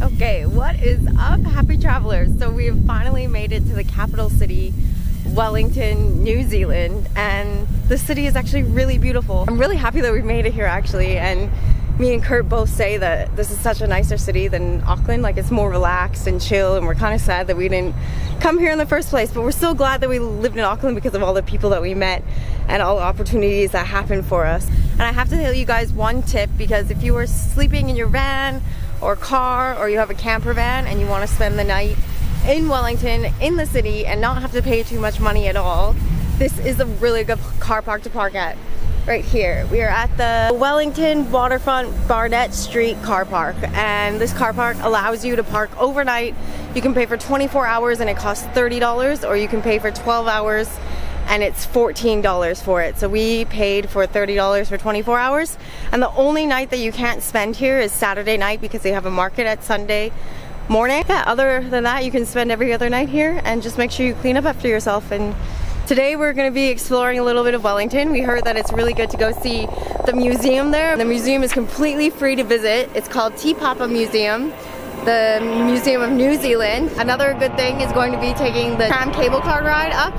Okay, what is up, happy travelers? So we have finally made it to the capital city, Wellington, New Zealand, and the city is actually really beautiful. I'm really happy that we made it here actually, and me and Kurt both say that this is such a nicer city than Auckland. Like, it's more relaxed and chill, and we're kind of sad that we didn't come here in the first place, but we're so glad that we lived in Auckland because of all the people that we met and all the opportunities that happened for us. And I have to tell you guys one tip, because if you are sleeping in your van or car, or you have a camper van and you want to spend the night in Wellington, in the city, and not have to pay too much money at all, this is a really good car park to park at. Right here, we are at the Wellington Waterfront Barnett Street car park, and this car park allows you to park overnight. You can pay for 24 hours and it costs $30, or you can pay for 12 hours and it's $14 for it. So we paid for $30 for 24 hours, and the only night that you can't spend here is Saturday night because they have a market at Sunday morning. Yeah, other than that, you can spend every other night here, and just make sure you clean up after yourself. And today we're going to be exploring a little bit of Wellington. We heard that it's really good to go see the museum there. The museum is completely free to visit. It's called Te Papa Museum, the Museum of New Zealand. Another good thing is going to be taking the tram cable car ride up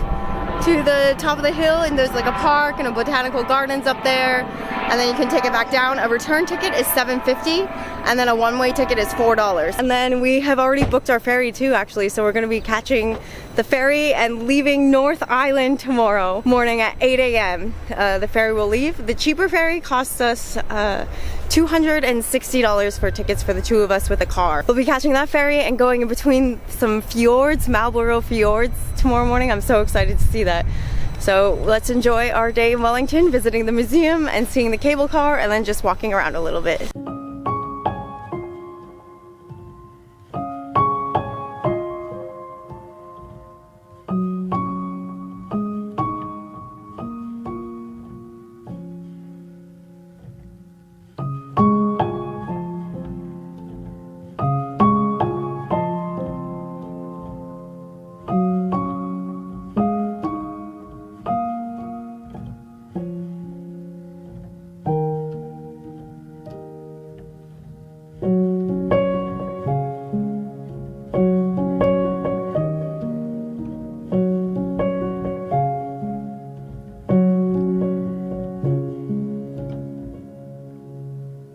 to the top of the hill, and there's like a park and a botanical gardens up there, and then you can take it back down. A return ticket is $7.50, and then a one-way ticket is $4. And then we have already booked our ferry too, actually, so we're going to be catching the ferry and leaving North Island tomorrow morning at 8 a.m. The ferry will leave. The cheaper ferry costs us $260 for tickets for the two of us with a car. We'll be catching that ferry and going in between some fjords, Marlborough fjords, tomorrow morning. I'm so excited to see that. So let's enjoy our day in Wellington, visiting the museum and seeing the cable car, and then just walking around a little bit.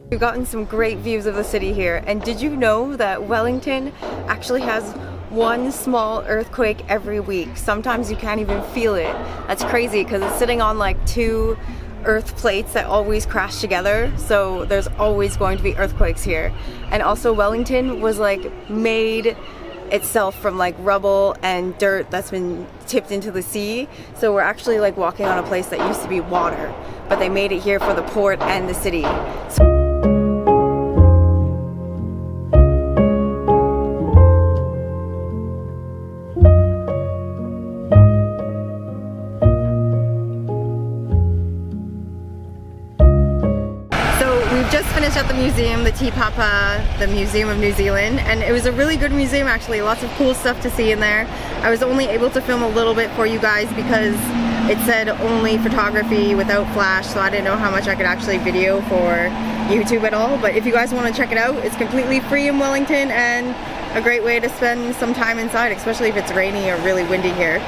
We've gotten some great views of the city here, and did you know that Wellington actually has one small earthquake every week? Sometimes you can't even feel it. That's crazy because it's sitting on like two earth plates that always crash together, so there's always going to be earthquakes here. And also Wellington was like made itself from like rubble and dirt that's been tipped into the sea, so we're actually like walking on a place that used to be water, but they made it here for the port and the city. Just finished at the museum, the Te Papa, the Museum of New Zealand, and it was a really good museum actually. Lots of cool stuff to see in there. I was only able to film a little bit for you guys because it said only photography without flash, so I didn't know how much I could actually video for YouTube at all. But if you guys want to check it out, it's completely free in Wellington and a great way to spend some time inside, especially if it's rainy or really windy here.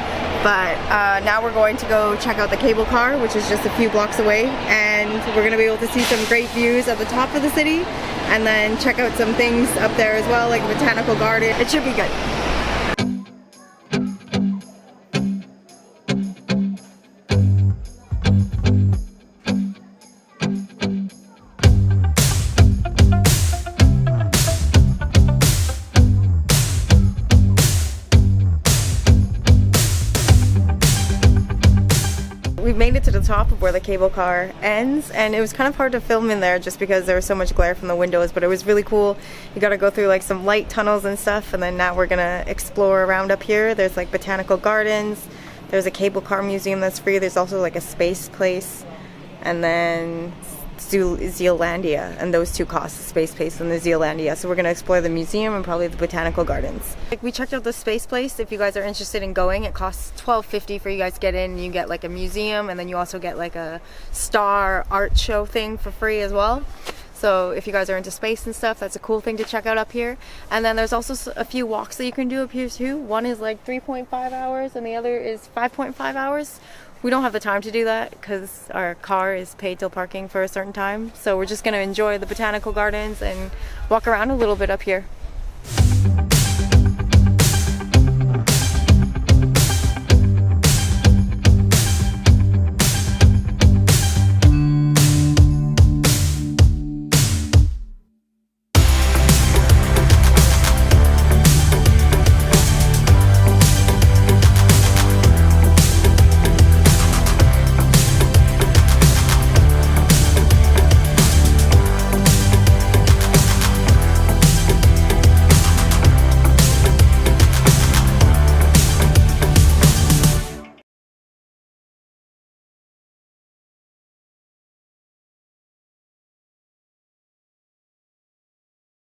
But now we're going to go check out the cable car, which is just a few blocks away, and we're going to be able to see some great views at the top of the city, and then check out some things up there as well, like the botanical garden. It should be good. We've made it to the top of where the cable car ends, and it was kind of hard to film in there just because there was so much glare from the windows, but it was really cool. You gotta go through like some light tunnels and stuff, and then now we're gonna explore around up here. There's like botanical gardens, there's a cable car museum that's free, there's also like a space place, and then Zealandia, and those two cost, the space place and the Zealandia. So we're going to explore the museum and probably the botanical gardens. Like, we checked out the space place. If you guys are interested in going, it costs $12.50 for you guys to get in. You get like a museum, and then you also get like a star art show thing for free as well. So if you guys are into space and stuff, that's a cool thing to check out up here. And then there's also a few walks that you can do up here too. One is like 3.5 hours and the other is 5.5 hours. We don't have the time to do that because our car is paid till parking for a certain time. So we're just going to enjoy the botanical gardens and walk around a little bit up here.